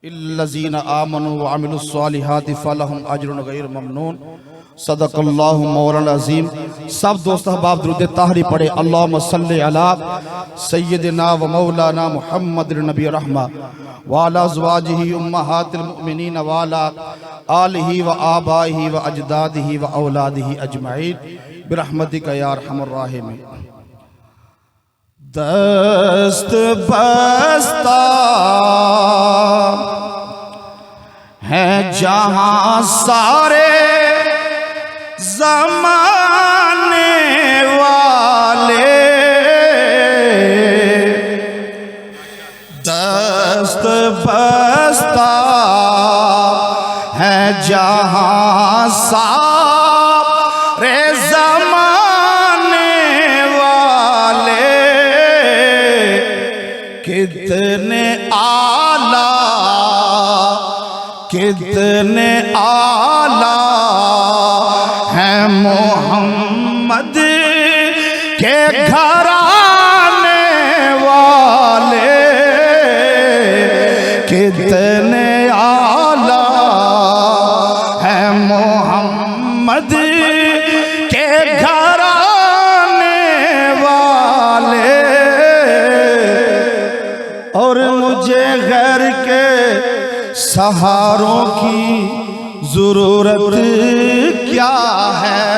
इल्लज़ीना आमनू व अमिलुस्सालिहाति फलहुम अज्रुन गैर ममनून। सदक़ल्लाहु मौलाना अज़ीम। सब दोस्त अहबाब दुरूद ताहरी पढ़े। अल्लाहुम्मा सल्लि अला सय्यिदिना व मौलाना मुहम्मद नबी रहमा व अला अज़वाजिही उम्महातिल मुमिनीन व अला आलिही व आबाइही व अजदादिही व औलादिही अजमईन बिरहमतिका या अरहमर राहिमीन। दस्त बस्ता है जहां सारे ज़माने वाले, दस्त बस्ता है जहां सारे ज़माने वाले। कितने आला कितने आला हैं मोहम्मद के घराने वाले। कितने आला हैं मोहम्मद के घराने वाले। और मुझे घर के सहारों की जरूरत क्या है,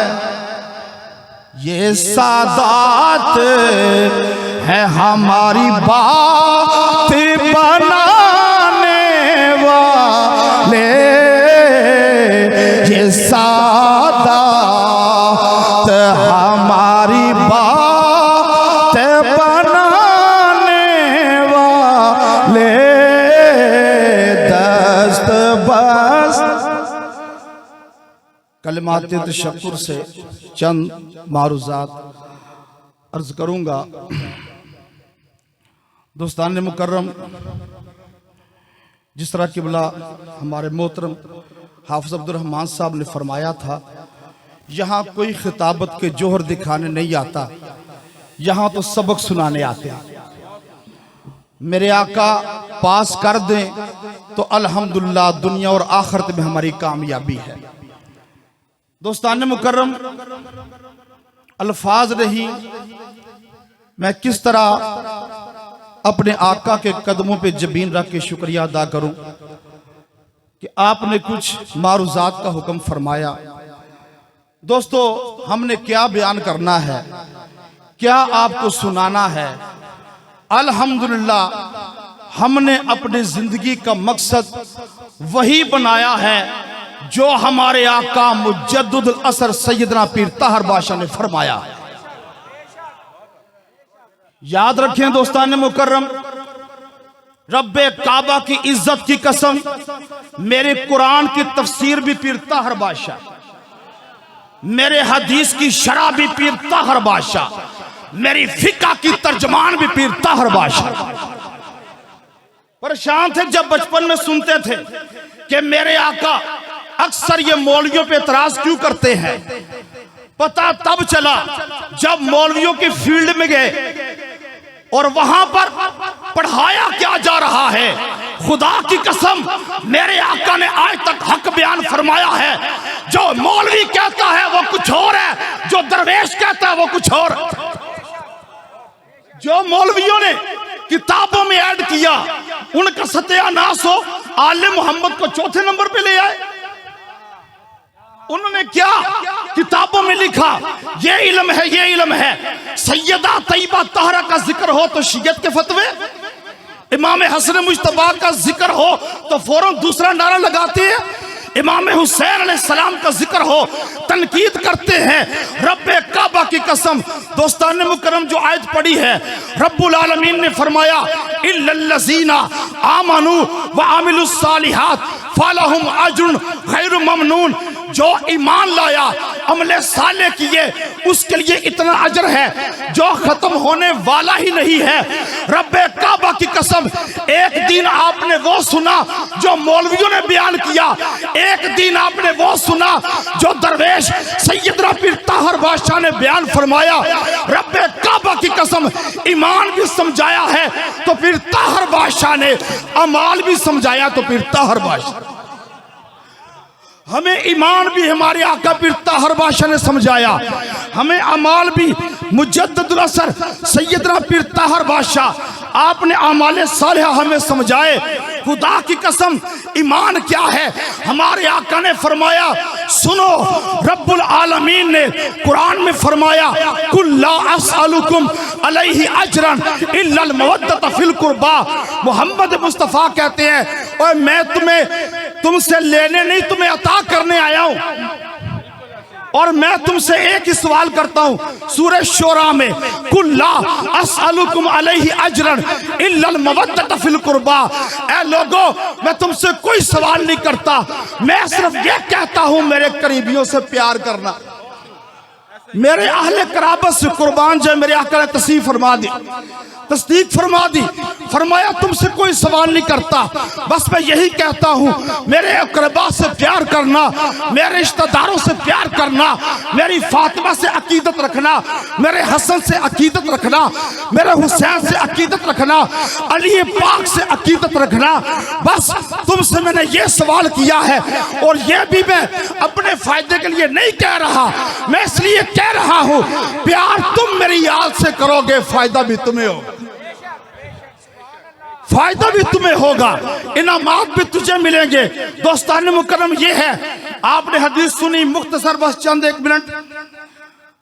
ये सादात है हमारी बात बनाने वाले। ये सादात हमारी बात बनाने वाले। बस कलिमात तशक्कुर से चंद मारूज़ात अर्ज करूंगा। दोस्तान मुकर्रम, जिस तरह किबला हमारे मोहतरम हाफिज़ अब्दुल रहमान साहब ने फरमाया था, यहाँ कोई खिताबत के जोहर दिखाने नहीं आता, यहाँ तो सबक सुनाने आते हैं। मेरे आका पास कर दें तो अल्हम्दुलिल्लाह दुनिया और आखिरत में हमारी कामयाबी है। दोस्तान मुकर्रम, अल्फाज नहीं, मैं किस तरह अपने आका के कदमों पे जबीन रख के शुक्रिया अदा करूं कि आपने कुछ मारूज़ात का हुक्म फरमाया। दोस्तों, हमने क्या बयान करना है, क्या आपको सुनाना है। अल्हम्दुलिल्लाह हमने अपनी जिंदगी का मकसद वही बनाया है जो हमारे आका मुजद्दिदुल असर सैयदना पीर ताहर बादशाह ने फरमाया। याद रखें दोस्तान मुकर्रम, रब्बे काबा की इज्जत की कसम, मेरे कुरान की तफसीर भी पीर ताहर बादशाह, मेरे हदीस की शरह भी पीर ताहर बादशाह, मेरी फिका की तर्जमान भी पीर ताहर बादशाह। परेशान थे जब बचपन में सुनते थे कि मेरे आका अक्सर ये मौलवियों पे एतराज क्यों करते हैं। पता तब चला जब मौलवियों की फील्ड में गए और वहां पर पढ़ाया क्या जा रहा है। खुदा की कसम, मेरे आका ने आज तक हक बयान फरमाया है। जो मौलवी कहता है वो कुछ और है, जो दरवेश कहता है वो कुछ और। जो मौलवियों ने किताबों में ऐड किया उनका सत्यानाश हो, आले मोहम्मद को चौथे नंबर पे ले आए। उन्होंने क्या किताबों में लिखा, ये इल्म है, ये इल्म है। सैयदा तैयबा तहरा का जिक्र हो तो शियत के फतवे, इमाम हसन मुज्तबा का जिक्र हो तो फौरन दूसरा नारा लगाते हैं। इमाम हुसैन अलैहिस्सलाम का जिक्र हो तनकीद करते हैं। रब्बे काबा की कसम, दोस्तान मुकर्रम जो आयत पढ़ी है, रब्बुल आलमीन ने फरमाया इल्लल्लज़ीना आमनू व अमिलुस्सालिहात फलहुम अज्रुन गैर ममनून। जो ईमान लाया, अमले साले किए, उसके लिए इतना अजर है जो खत्म होने वाला ही नहीं है। रब्बे काबा की कसम, एक दिन आपने वो सुना जो मौलवियों ने बयान किया, एक दिन आपने वो सुना जो दरवेश सैयदना पीर ताहर बादशाह ने बयान फरमाया। रब्बे काबा की कसम, ईमान भी समझाया है तो पीर ताहर बादशाह ने, अमाल भी समझाया तो पीर ताहर बादशाह। हमें ईमान भी हमारे आका पीर ताहर बादशाह ने समझाया, हमें अमाल भी मुजद्दिदुल असर सैयदना पीर ताहर बादशाह आपने अमाले सालिहा हमें समझाए। खुदा की कसम, ईमान क्या है? हमारे आका ने फरमाया, सुनो, रब्बुल आलमीन ने कुरान में फरमाया, कुल ला अस्अलुकुम अलैहि अजरन इल्लल मवद्दत फिल कुर्बा। मोहम्मद मुस्तफ़ा कहते हैं, और मैं तुमसे लेने नहीं, तुम्हें अता करने आया हूं। और मैं तुमसे एक ही सवाल करता हूं, सूरह शोरा में, कुल ला अस्अलुकुम अलैहि अजरन इल्लल मवद्दत फिल कुर्बा। ऐ लोगों, मैं तुमसे कोई सवाल नहीं करता, मैं सिर्फ ये कहता हूं, मेरे करीबियों से प्यार करना, मेरे अहले कराबत से कुर्बान जाए। मेरे आका ने तस्दीक फरमा दी, तस्दीक फरमा दी, फरमाया तुमसे कोई सवाल नहीं करता, बस मैं यही कहता हूँ, मेरे अकरबा से प्यार करना, मेरे रिश्तेदारों से प्यार करना, मेरी फातिमा से अकीदत रखना, मेरे हसन से अकीदत रखना, मेरे हुसैन से अकीदत रखना, अली पाक से अकीदत रखना। बस तुमसे मैंने ये सवाल किया है, और ये भी मैं अपने फायदे के लिए नहीं कह रहा, मैं इसलिए कह रहा हूँ, प्यार तुम मेरी याद से करोगे, फायदा भी तुम्हें होगा, फायदा भी तुम्हें होगा, इनामात भी तुझे मिलेंगे। दोस्तान मुकर्रम, ये है, आपने हदीस सुनी, मुख्तसर बस चंद एक मिनट,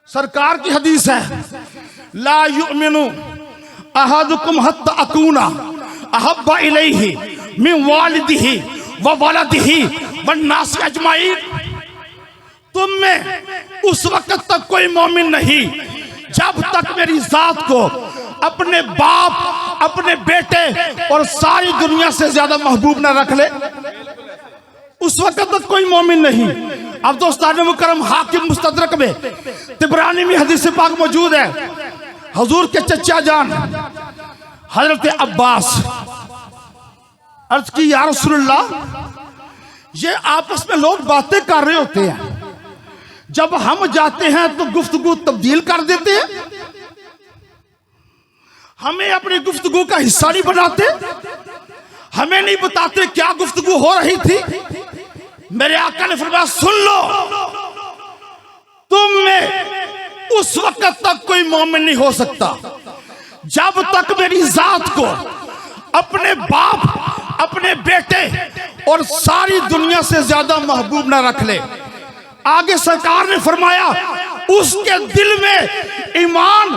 सरकार की हदीस है, ला युमिनु अहदुकुम हत्ता अकूना अहब्बा इलैहि मिन वालिदिही व वलदिही वन नास अजमाइन। तुम में उस वक्त तक कोई मोमिन नहीं जब तक मेरी जात को अपने बाप, अपने बेटे और सारी दुनिया से ज्यादा महबूब न रख ले, उस वक्त तक कोई मोमिन नहीं। अब दोस्तान मुकर्रम, हाकिम मुस्तदरक में, तिबरानी में हदीस पाक मौजूद है, हुजूर के चचा जान हजरत अब्बास अर्ज की, या रसूलल्लाह, ये आपस में लोग बातें कर रहे होते हैं, जब हम जाते हैं तो गुफ्तगू तब्दील कर देते हैं, हमें अपनी गुफ्तगू का हिस्सा नहीं बनाते, हमें नहीं बताते क्या गुफ्तगू हो रही थी। मेरे आका ने फरमाया, सुन लो, तुम में उस वक्त तक कोई मोमिन नहीं हो सकता जब तक मेरी जात को अपने बाप, अपने बेटे और सारी दुनिया से ज्यादा महबूब ना रख ले। आगे सरकार ने फरमाया, उसके दिल में ईमान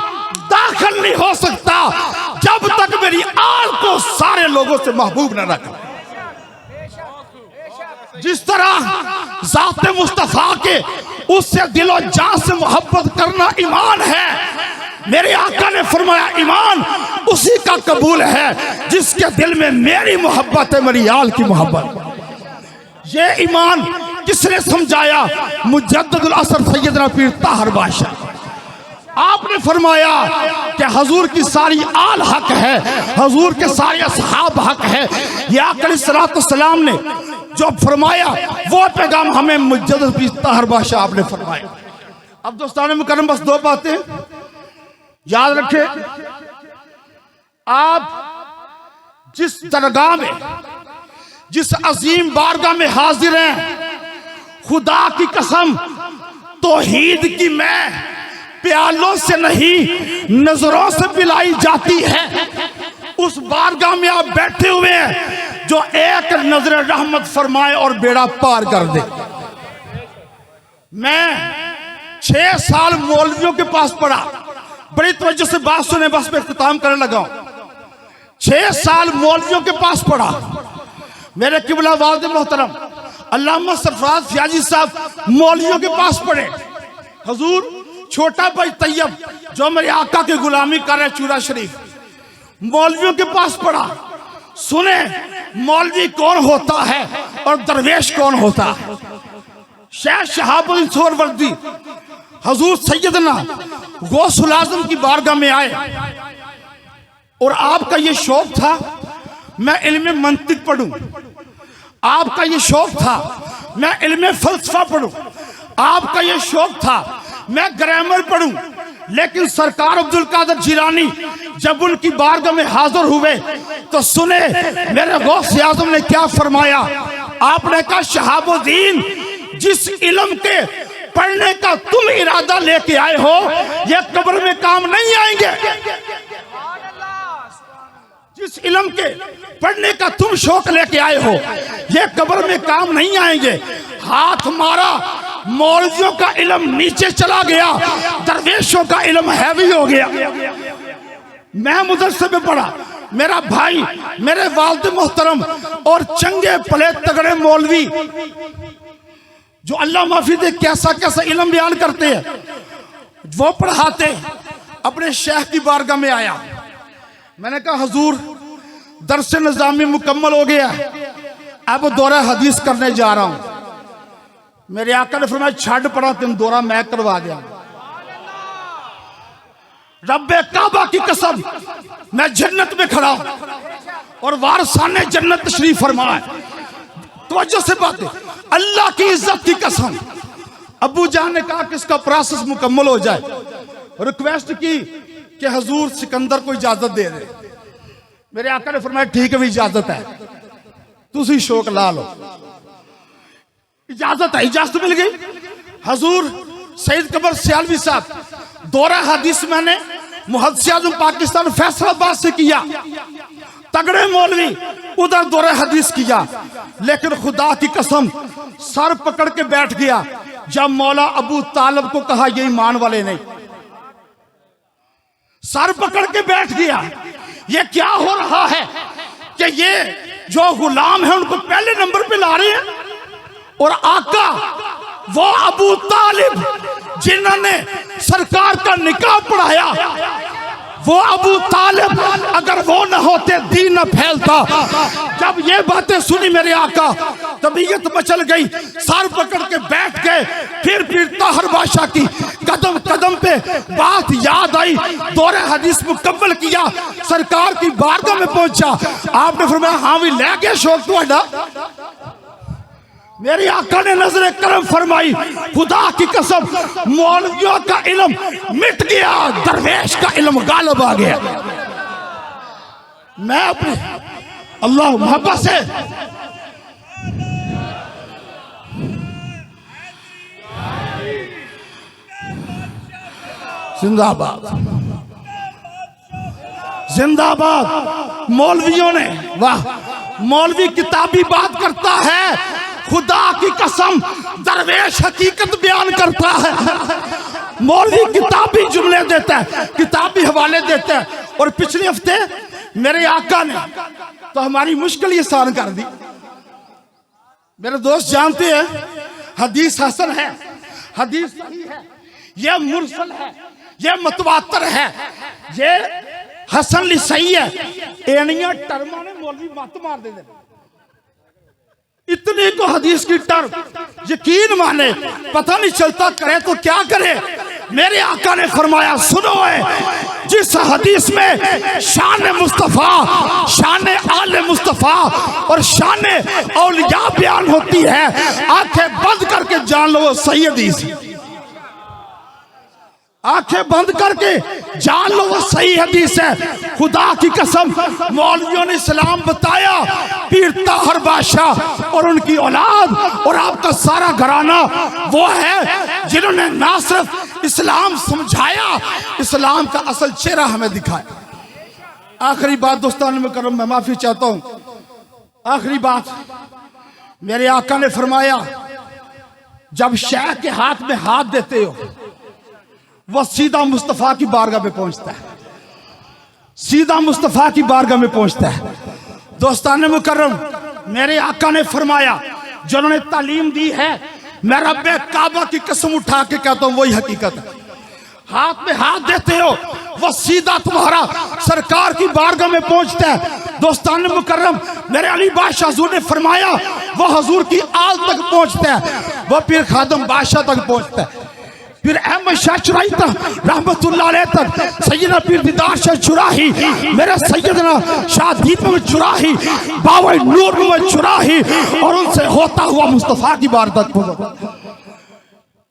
दाखिल नहीं हो सकता जब तक मेरी आल को सारे लोगों से महबूब न रखे। जिस तरह ज़ात मुस्तफ़ा के उससे दिलो जान से मोहब्बत करना ईमान है, मेरे आका ने फरमाया ईमान उसी का कबूल है जिसके दिल में मेरी मोहब्बत है, मेरी आल की मोहब्बत। ये ईमान किसने समझाया? मुजद्दिदुल असर सैयदना पीर ताहर बादशाह। आपने फरमाया कि हजूर की सारी आल हक है, हजूर के सारे असहाब हक है। या अलैहिस्सलाम ने जो फरमाया वो पैगाम हमें मुजद्दिद पीर ताहर बादशाह आपने फरमाया। अब दोस्तान मुकर्रम, बस दो बातें याद रखें, आप जिस दरगाह में, जिस अजीम बारगाह में हाजिर हैं, खुदा की कसम तौहीद की मैं प्यालों से नहीं नजरों से पिलाई जाती है। उस बारगाह में आप बैठे हुए हैं जो एक नजर रहमत फरमाए और बेड़ा पार कर दे। मैं 6 साल मौलवियों के पास पढ़ा, बड़ी तवज्जो से बात सुने, बस मैं इख्तिताम करने लगा हूं। 6 साल मौलवियों के पास पढ़ा। मेरे किबला वालिद मोहतरम अल्लामा सरफराज फयाजी साहब मौलवियों के पास पढ़े। हुजूर छोटा भाई तैयब जो मेरे आका की गुलामी कर रहे चूरा शरीफ, मौलवियों के पास पढ़ा। सुने मौलवी कौन होता है और दरवेश कौन होता है। शेख शहाबुद्दीन सोहरवर्दी हजूर सैयदना गौसुल आजम की बारगाह में आए और आपका ये शौक था मैं इल्म मंतिक पढ़ूं, आपका ये शौक था मैं इल्म फलसफा पढ़ूं, आपका ये शौक था मैं ग्रामर पढ़ूं। लेकिन सरकार अब्दुल कादिर जिलानी जब उनकी बारगाह में हाजिर हुए तो सुने मेरे गौस आजम ने क्या फरमाया। आपने कहा शहाबुद्दीन, जिस इल्म के पढ़ने का तुम इरादा लेके आए हो ये कब्र में काम नहीं आएंगे। जिस इल्म के पढ़ने का तुम शौक लेके आए हो ये कब्र में काम नहीं आएंगे। हाथ मारा, मौलवियों का इल्म नीचे चला गया, दरवेशों का इल्म हैवी हो गया। मैं मदरसे में पढ़ा, मेरा भाई, मेरे वालिद मोहतरम और चंगे पले तगड़े मौलवी जो अल्लाह माफी दे कैसा कैसा इल्म बयान करते हैं वो पढ़ाते, अपने शेख की बारगाह में आया। मैंने कहा हुजूर दर्स निज़ामी मुकम्मल हो गया, अब दौरा हदीस करने जा रहा हूं। मेरे आका ने फरमाया छड़ पड़ा तुम दौरा मैं करवा दिया। रब्बे काबा की कसम मैं जन्नत में खड़ा हूं और वारसाने जन्नत तशरीफ फरमाए। तवज्जो से बात है, अल्लाह की इज्जत की कसम। अबू जान ने कहा कि इसका प्रोसेस मुकम्मल हो जाए, रिक्वेस्ट की कि हुजूर सिकंदर को इजाजत दे दे। मेरे आका ने फरमाया ठीक है, इजाजत है, तुसी शौक ला लो। इजाजत है, इजाजत मिल गई। हुजूर सईद कमर सियालवी साहब दौरा हदीस मैंने मुहद्दिस आज़म पाकिस्तान फैसलाबाद से किया, तगड़े मौलवी उधर दौरा हदीस किया। लेकिन खुदा की कसम सर पकड़ के बैठ गया जब मौला अबू तालिब को कहा ये ईमान वाले नहीं। सर पकड़ के बैठ गया। ये क्या हो रहा है कि ये जो गुलाम है उनको पहले नंबर पे ला रहे हैं और आका वो अबू तालिब जिन्होंने सरकार का निकाह पढ़ाया, वो अबू तालिब अगर वो न होते दीन न फैलता। जब ये बातें सुनी मेरे आका तबीयत मचल गई, सर पकड़ के बैठ गए। फिर ताहर बादशाह की कदम कदम पे बात याद आई, दौरे हदीस मुकम्मल किया, सरकार की बारगाह में पहुंचा। आपने फरमाया हाँ भी ले गया शौक तुहाडा। मेरी आका ने नजर करम फरमाई, खुदा की कसम मौलवियों का इल्म मिट गया, दरवेश का इल्म गालिब आ गया। मैं अपने अल्लाह मोहब्बत से जिंदाबाद जिंदाबाद। मौलवियों ने वाह, मौलवी किताबी बात करता है, खुदा की कसम दरवेश हकीकत बयान करता है। मौलवी किताबी जुमले देता है, किताबी हवाले देता है। और पिछले हफ्ते मेरे आका ने तो हमारी मुश्किल ही आसान कर दी। मेरे दोस्त जानते हैं हदीस हसन है, हदीस सही है, यह मुरसल है, यह मतवातर है, ये हसन ली सही है। एनिया टर्मा ने मौलवी मत मार दे। इतने को हदीस की टर्म यकीन माने पता नहीं चलता, करे तो क्या करे। मेरे आका ने फरमाया सुनो है, जिस हदीस में शान मुस्तफा, शान आले मुस्तफा और शान औलिया बयान होती है, आंखें बंद करके जान लो वो सही हदीस। आंखें बंद करके जान लो वो सही हदीस है। खुदा की कसम मौलवियों ने इस्लाम बताया, पीर ताहर बादशाह और उनकी औलाद और आपका सारा घराना वो है जिन्होंने ना सिर्फ इस्लाम समझाया, इस्लाम का असल चेहरा हमें दिखाया। आखिरी बात दोस्तान में करम, मैं माफी चाहता हूं। आखिरी बात, मेरे आका ने फरमाया जब शेख के हाथ में हाथ देते हो वह सीधा मुस्तफा की बारगाह में पहुंचता है, सीधा मुस्तफा की बारगाह में पहुंचता है। दोस्ताने मुकर्रम, मेरे आका ने फरमाया जिन्होंने तालीम दी है, मैं रब्बे काबा की कसम उठा के कहता हूं वही हकीकत है। हाथ में हाथ देते हो वह सीधा तुम्हारा सरकार की बारगाह में पहुंचता है। दोस्तान मुकर्रम, मेरे अली बादशाह हुजूर ने फरमाया वह हुजूर की आल तक पहुंचता है। वो पीर खादम बादशाह तक पहुंचता है। फिर अहमद शाह चुराई तक रहमतुल्लाह अलैह तक, सैयदना पीर दीदार शाह चुराही, मेरे सैयदना शाह दीपक चुराही, बाबा नूर में चुराही, और उनसे होता हुआ मुस्तफा की बार तक पहुंचा,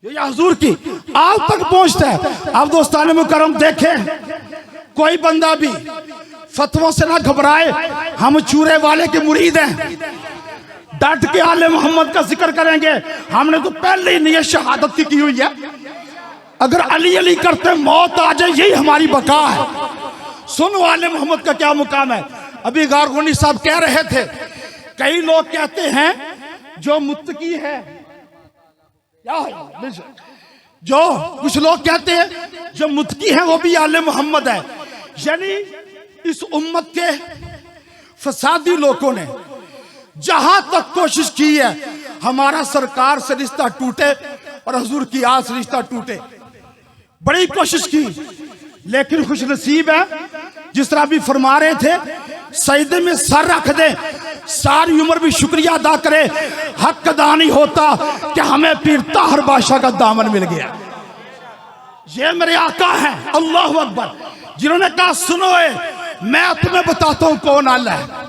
ये हुजूर की आल तक पहुंचता है। अब दोस्तान मुकर्रम देखें, कोई बंदा भी फतवों से ना घबराए, हम चूरे वाले के मुरीद हैं, डट के आले मोहम्मद का जिक्र करेंगे। हमने तो पहले ही नियत शहादत की हुई है, अगर अली अली करते मौत आ जाए यही हमारी बका है। सुनो आले मोहम्मद का क्या मुकाम है। अभी गारगोनी साहब कह रहे थे, कई लोग कहते हैं जो मुत्तकी है, क्या है, जो कुछ लोग कहते हैं जो मुत्तकी है वो भी आले मोहम्मद है। यानी इस उम्मत के फसादी लोगों ने जहां तक कोशिश की है हमारा सरकार से रिश्ता टूटे और हुजूर की आल से रिश्ता टूटे, बड़ी कोशिश की, लेकिन खुश नसीब है जिस तरह भी फरमा रहे थे, सजदे में सर रख दे, सारी उम्र भी शुक्रिया अदा करे, हक अदा नहीं होता कि हमें पीर ताहर बादशाह का दामन मिल गया। ये मेरे आका हैं, अल्लाह अकबर, जिन्होंने कहा सुनो मैं तुम्हें बताता हूं कौन अल्लाह है।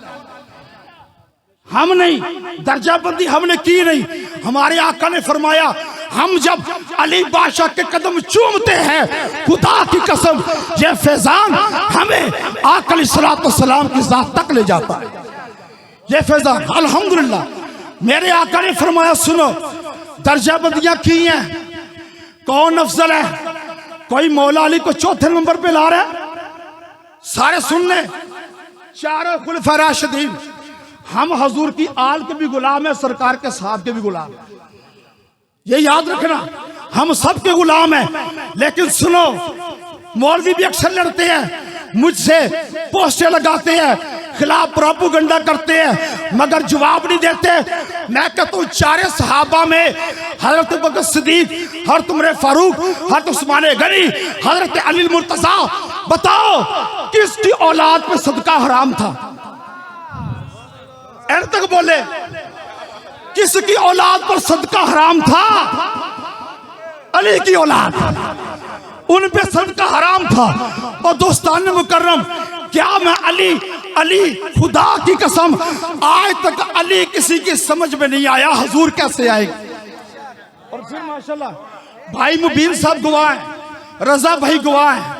हम नहीं, दर्जाबंदी हमने की नहीं, हमारे आका ने फरमाया हम जब अली बादशाह के कदम चूमते हैं खुदा की कसम ये फैजान हमें आका अलैहिस्सलाम की जात तक ले जाता है। ये फैजान अल्हम्दुलिल्लाह, मेरे आका ने फरमाया सुनो, दर्जाबंदियां की हैं, कौन अफजल है। कोई मौला अली को चौथे नंबर पे ला रहा है, सारे सुनने, चारों खुलफा राशिदीन, हम हजूर की आल के भी गुलाम है, सरकार के साहब के भी गुलाम है, ये याद रखना, हम सब के गुलाम हैं। लेकिन सुनो, मौलवी भी अक्सर लड़ते हैं मुझसे, पोस्टर लगाते हैं, खिलाफ प्रोपेगेंडा करते हैं, मगर जवाब नहीं देते। मैं कहता हूँ चारे सहाबा में हजरत बकर सिद्दीक, हजरत उमर फारूक, हजरत उस्मान गनी, हजरत अली मुर्तजा, बताओ किसकी औलाद पे सदका हराम था? एर तक बोले, किसकी औलाद पर सदका हराम था? अली की औलाद, उन पे सदका हराम था। और दोस्तान मुकर्रम, क्या मैं अली खुदा की कसम आज तक अली किसी की समझ में नहीं आया, हुजूर कैसे आएगी। और फिर माशाल्लाह भाई मुबीन साहब गवाह हैं, रजा भाई गवाह हैं,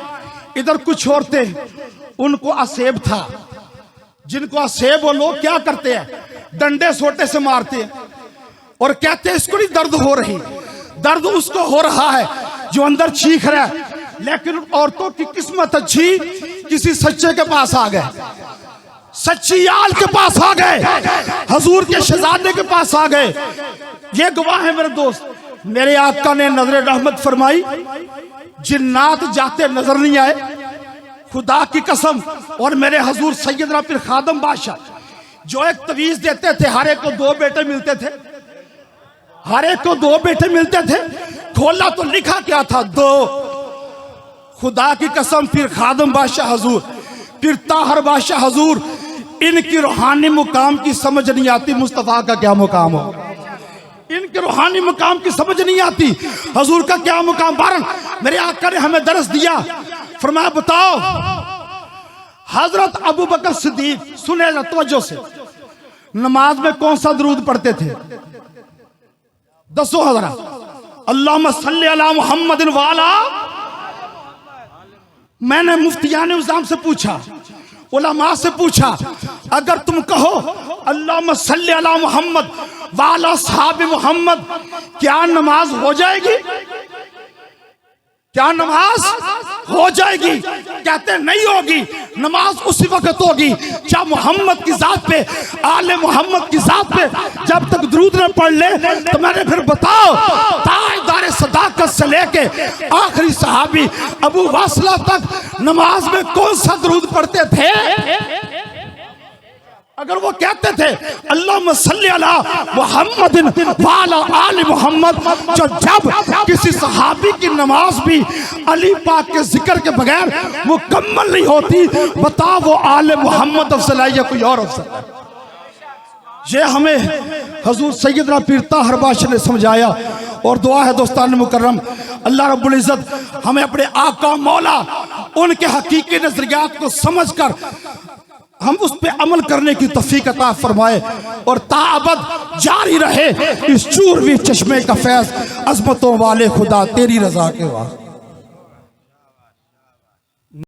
इधर कुछ औरतें उनको असेब था, जिनको असेब वो लोग क्या करते हैं, डंडे सोटे से मारते हैं और कहते हैं इसको नहीं दर्द हो रही, दर्द उसको हो रहा है जो अंदर चीख रहा है। लेकिन औरतों की किस्मत अच्छी, किसी सच्चे के पास आ गए, सच्ची आल के पास आ गए, हुजूर के शहजादे के पास आ गए। ये गवाह है मेरे दोस्त। मेरे आका ने नजर रहमत फरमाई, जिन्नात जाते नजर नहीं आए, खुदा की कसम। और मेरे हुजूर सैयदना पीर खादम बादशाह जो एक तवीज देते थे, हर एक को 2 बेटे मिलते थे, हर एक को 2 बेटे मिलते थे, खोला तो लिखा क्या था? 2। खुदा की कसम पीर खादम बादशाह हुजूर, पीर ताहर बादशाह हुजूर, इनकी रूहानी मुकाम की समझ नहीं आती मुस्तफा का क्या मुकाम हो, इनके रूहानी मुकाम की समझ नहीं आती हुजूर का क्या मुकाम। बारन मेरे आका ने हमें दरस दिया, फरमाया बताओ हजरत अबू बकर सिद्दीक, सुने तवज्जो से, नमाज में कौन सा दरूद पढ़ते थे? 10 हज़रात, अल्लाहुम्मा सल्ली अला मुहम्मदिन वाला। मैंने मुफ्तियान निज़ाम से पूछा, उलमा से पूछा, अगर तुम कहो अल्लाहुम्मा सल्ली अला मुहम्मद वाला साहब मोहम्मद, क्या नमाज हो जाएगी? क्या नमाज हो जाएगी? कहते नहीं होगी, नमाज उसी वक्त होगी जब मोहम्मद की जात पे, आले मोहम्मद की जात पे जब तक दरूद न पढ़ ले। तो मैंने फिर बताओ, ताजदार सदाकत से लेके आखिरी सहाबी अबू वासला तक नमाज में कौन सा दरूद पढ़ते थे? अगर वो कहते थे अल्लाहुम्मा सल्ली अला मुहम्मदिन वाला आले मोहम्मद, जो जब किसी सहाबी की नमाज भी अली पाक के जिक्र के बगैर मुकम्मल नहीं होती, बताओ वो आले मोहम्मद अफसल है या कोई और अफसल? ये हमें हजूर सैयदना पीर ताहिर बादशाह ने समझाया। और दुआ है दोस्तान मुकर्रम, अल्लाह रब्बुल इज़्ज़त हमें अपने आका मौला उनके हकीकी नजरियात को समझकर हम उस पे अमल करने की तौफीक अता फरमाए और ताअबद जारी रहे इस चूरवी चश्मे का फैज़ अज़मतों वाले खुदा तेरी रज़ा के वास्ते।